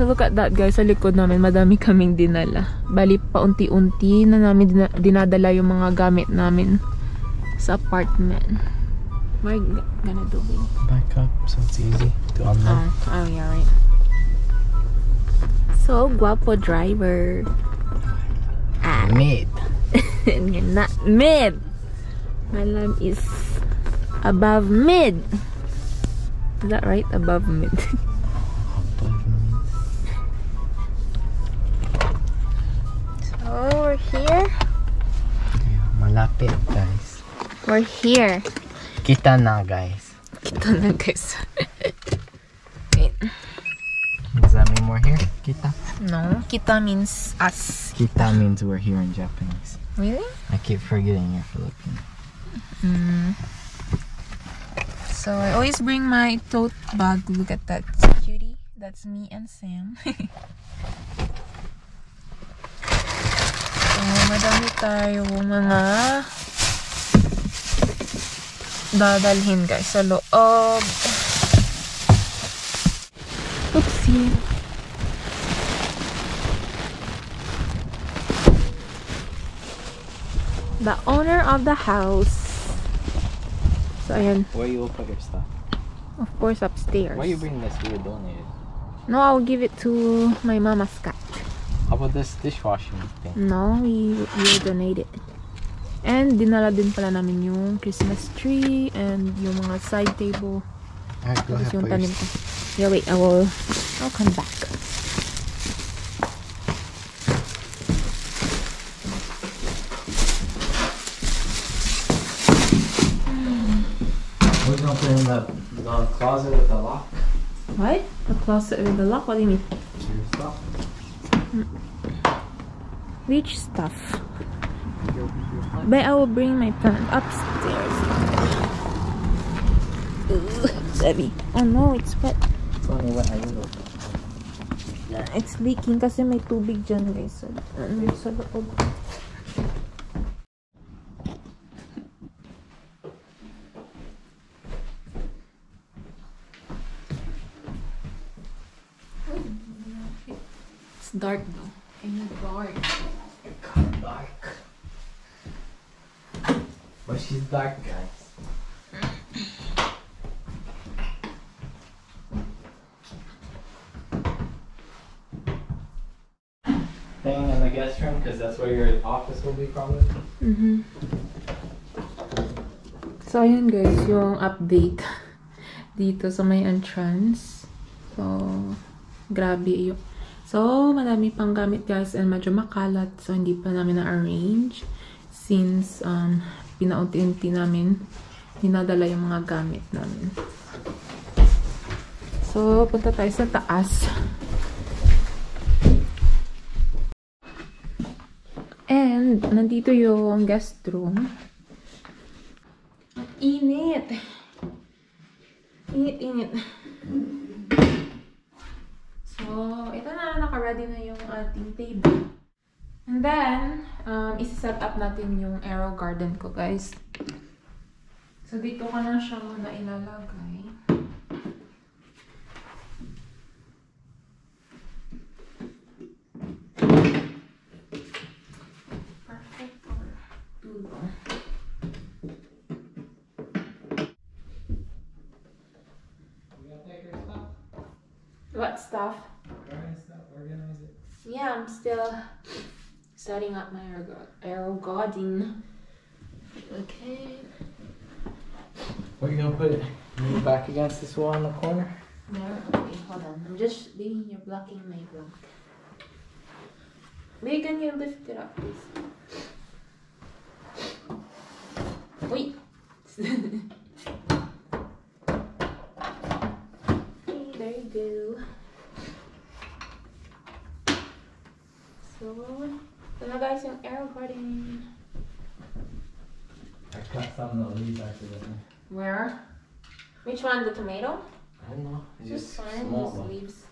Look at that guys, sa likod namin madami kaming dinala. Bali paunti-unti na namin dinadala yung mga gamit namin sa apartment. We're gonna do it. Back up so it's easy to unlock. Oh yeah, right. So guapo driver. Mid. Not mid. My lamb is above mid. Is that right? Above mid. Oh, we're here. Malapit, guys. We're here. Kita na, guys. Kita na, guys. Wait. Does that mean we're here? Kita? No, kita means us. Kita means we're here in Japanese. Really? I keep forgetting you're Filipino. So I always bring my tote bag. Look at that cutie. That's me and Sam. Madami tayo mga dadalhin guys sa loob. Oopsie. The owner of the house. So ayan. Where you will put your stuff? Of course upstairs. Why are you bringing this? You would donate it. No, I'll give it to my mama's cat. How about this dishwashing thing? No, we will donate it. And dinala din pala namin yung Christmas tree and yung mga side table. Alright, go ahead, Yung put tanim your ko. Yeah, wait, I'll come back. We're gonna put in the closet with the lock. What? The closet with the lock? What do you mean? Your stuff. Which stuff? But I will bring my plant upstairs. It's heavy. Oh no, it's wet. It's only wet a little. It's leaking kasi may tubig dyan guys. Sa loob. It's dark though. In the dark. Dark. But she's dark, guys. Staying in the guest room because that's where your office will be probably. So ayan guys, yung update dito sa may entrance. So grabe yung so madami pang gamit guys and medyo makalat, so hindi pa namin na-arrange since pinaunti-unti namin dinadala yung mga gamit namin. So punta tayo sa taas. And nandito yung guest room. Init. Init. So, ito na, naka-ready na yung ating table. And then, isa-set up natin yung arrow garden ko, guys. So, dito ka na siya muna ilalagay. Perfect for dulo. What stuff? Organize it. Yeah, I'm still Setting up my aero garden. Okay. Where are you gonna put it? You back against this wall in the corner? There. Okay, hold on. I'm just being you're blocking my vlog. Wait, can you lift it up, please? Wait. Okay, there you go. So na guys yung air garden. I cut some of the leaves accidentally. Where? Which one? The tomato? I don't know. It's just fine. small Just though. leaves.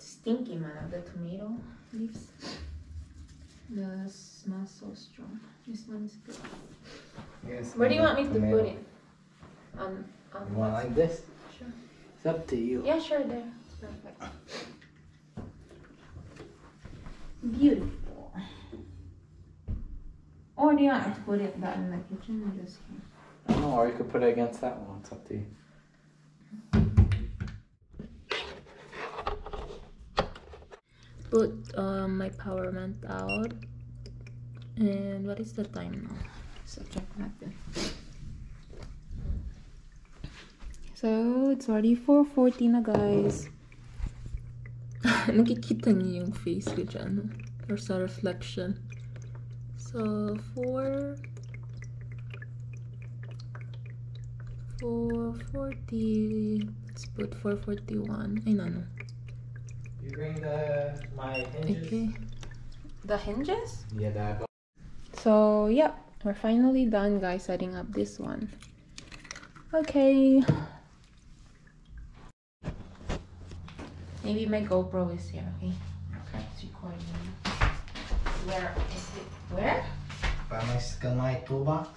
Stinky man, the tomato leaves. The smell so strong. This one's good. Yes, Where do you want me to tomato. put it? You want like this? Sure. It's up to you. Yeah, sure. There. It's perfect. Beautiful. Or do you want me to put it that in the kitchen or just here? I don't know, or you could put it against that one. It's up to you. Put my power went out. And what is the time now? So check natin. So it's already 4:40 na guys. Nakikita niyo yung face ko dyan. Or sa reflection. So 4:40. Let's put 4:41. Ay no. You bring my hinges? Okay. The hinges? Yeah, that. So yeah, we're finally done guys setting up this one. Okay. Maybe my GoPro is here, okay? Okay. It's recording. Where is it? Where? By my toolbox.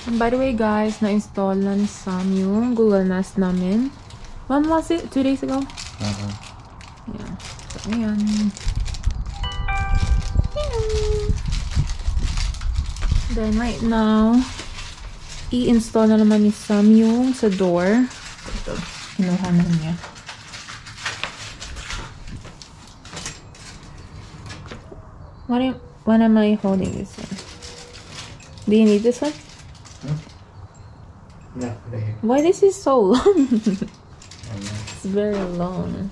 And by the way guys, na-install na ni Sam yung Google Nest namin. When was it? 2 days ago? Yeah. So, ayan. Then right now, i-install na naman ni Sam yung sa door. Ito, kinuha na niya. What am I holding this one? Do you need this one? Yeah, put it here. Why this is so long? It's very long.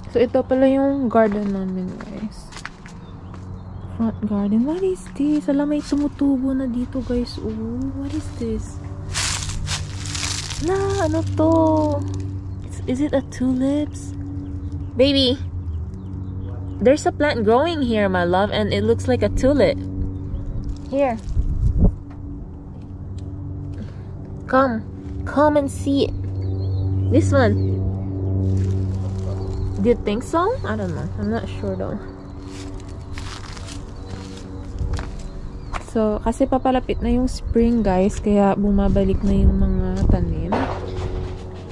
So ito pala yung garden namin guys. Front garden. What is this? Alam, may tumutubo na dito guys. Oh, what is this? La, ano to? Is it a tulips? Baby! There's a plant growing here, my love, and it looks like a tulip. Here. Come and see it. This one. Do you think so? I don't know. I'm not sure though. So, kasi papalapit na yung spring, guys, kaya bumabalik na yung mga tanim.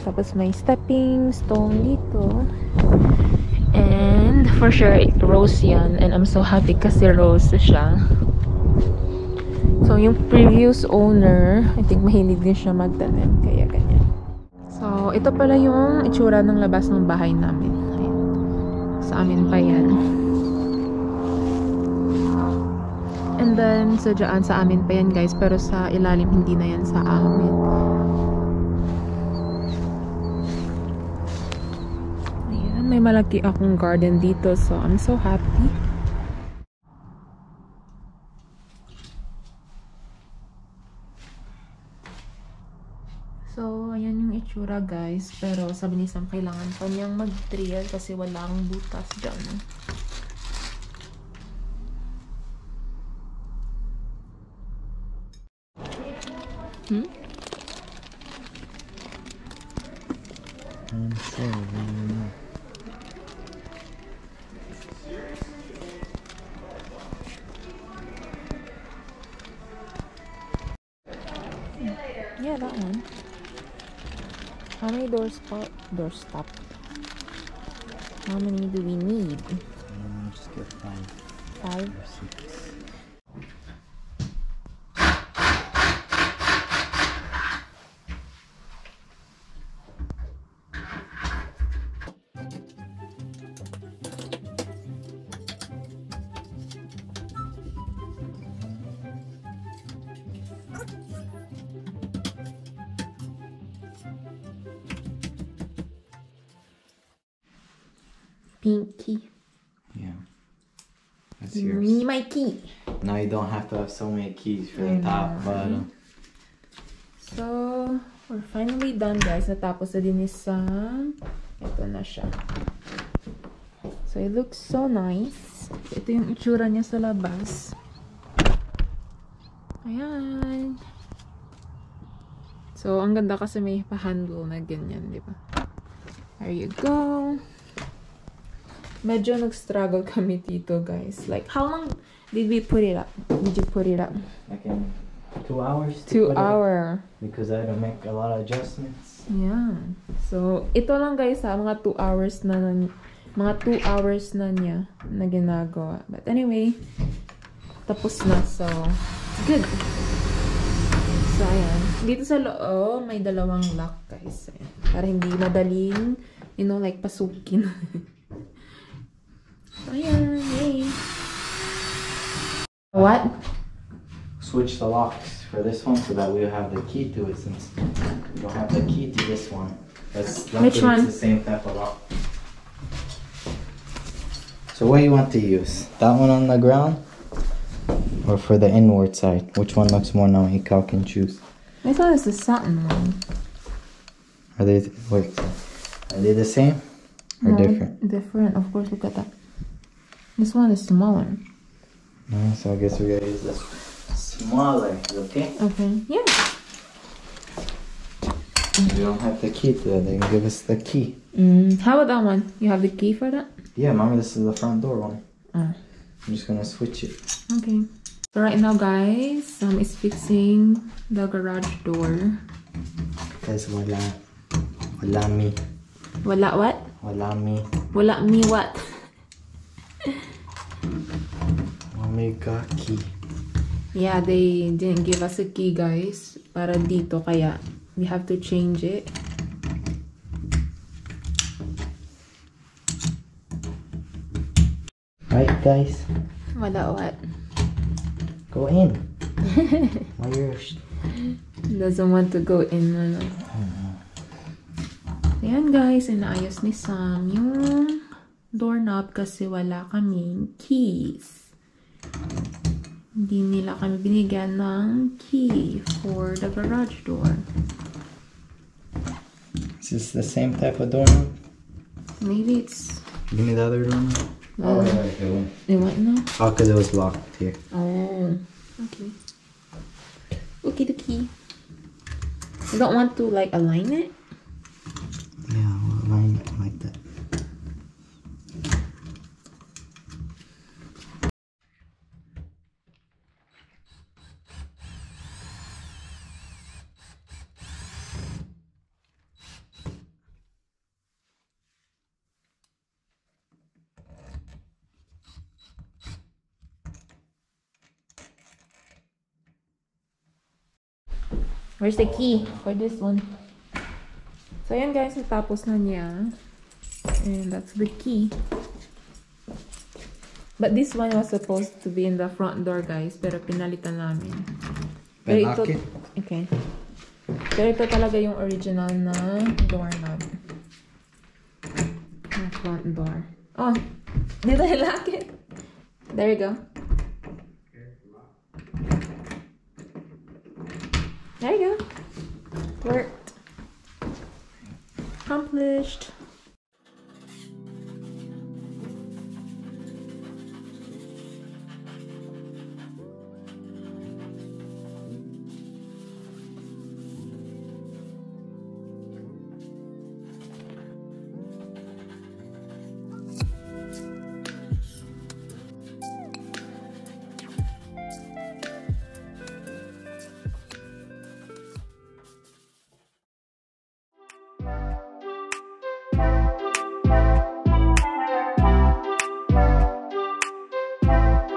Tapos may stepping stone dito. And for sure, it rose yan. And I'm so happy kasi rose siya. So, yung previous owner, I think mahilig din siya magtanim. Kaya ganyan. So, ito pala yung itsura ng labas ng bahay namin. Ayan. Sa amin pa yan. And then, so dyan sa amin pa yan guys. Pero sa ilalim, hindi na yan sa amin. May malaki akong garden dito, so I'm so happy. So, ayan yung itsura guys. Pero sabi ni Sam, kailangan pa niyang mag-drill kasi walang butas dyan. I'm sorry. Yeah, that one. How many doors stop? How many do we need? Just get 5. 5 or 6. Pink key. Yeah. That's Me, yours. my key. Now you don't have to have so many keys for I the top, know. bottom. So, we're finally done, guys. Natapos na din ni Sam. Ito na siya. So, it looks so nice. Ito yung itsura niya sa labas. Ayan. So, ang ganda kasi may pa-handle na ganyan, di ba? There you go. Medyo nag-struggle kami dito, guys. Like, how long did we put it up? Did you put it up? Like in 2 hours? 2 hours. Because I had to make a lot of adjustments. Yeah. So, ito lang guys ha, mga 2 hours na mga 2 hours na niya na ginagawa. But anyway, tapos na. So, good. So, ayan. Dito sa loob, may dalawang lock guys. Ayan. Para hindi madaling, you know, like pasukin. So, ayan. Yay. What? Switch the locks for this one so that we'll have the key to it since we don't have the key to this one. Which one? It's the same type of lock. So what do you want to use? That one on the ground? Or for the inward side? Which one looks more now? He can choose. I thought it's the satin one. Are they the same? Or No, different? Different. Of course, look at that. This one is smaller. No, so I guess we gotta use the smaller, okay? Okay. Yeah. We don't have the key to that. They can give us the key. How about that one? You have the key for that? Yeah, remember this is the front door one. Oh. I'm just gonna switch it. Okay. So right now, guys, Sam is fixing the garage door. Because wala me. Wala what? Wala me. Wala me what? Omega key. Yeah, they didn't give us a key, guys. Para dito, kaya we have to change it. Right, guys? Wala what? Go in. Why you're... Doesn't want to go in. Ano. Ayan, guys. Inaayos ni Sam yung doorknob kasi wala kaming keys. Hindi nila kami binigyan ng key for the garage door. Is this the same type of doorknob? Maybe it's... Give me the other doorknob. Oh, it went now? Oh, because it was locked here. Oh, okay. Okay, the key. You don't want to like align it? Yeah, we'll align it like that. Where's the key for this one? So, ayan guys, natapos na niya. And that's the key. But this one was supposed to be in the front door, guys. Pero pinalitan namin. Pero ito, Lock it? okay. Pero ito talaga yung original na doorknob. Na front door. Oh, did I lock it? There you go. There you go. Worked. Accomplished. Bye!